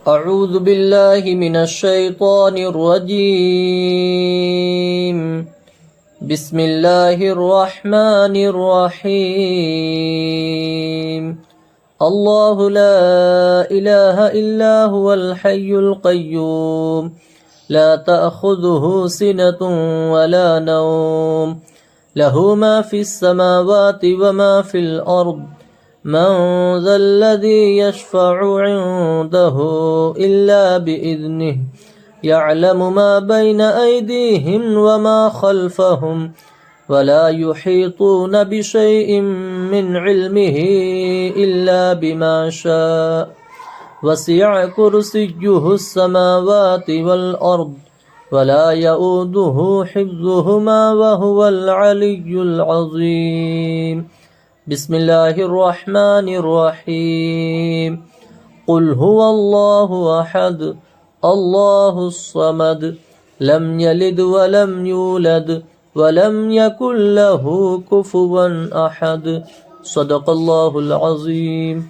أعوذ بالله من الشيطان الرجيم. بسم الله الرحمن الرحيم. الله لا إله إلا هو الحي القيوم لا تأخذه سنة ولا نوم له ما في السماوات وما في الأرض من ذا الذي يشفع عنده إلا بإذنه يعلم ما بين أيديهم وما خلفهم ولا يحيطون بشيء من علمه إلا بما شاء وسع كرسيه السماوات والأرض ولا يؤوده حفظهما وهو العلي العظيم. بسم الله الرحمن الرحيم. قل هو الله أحد الله الصمد لم يلد ولم يولد ولم يكن له كفوا أحد. صدق الله العظيم.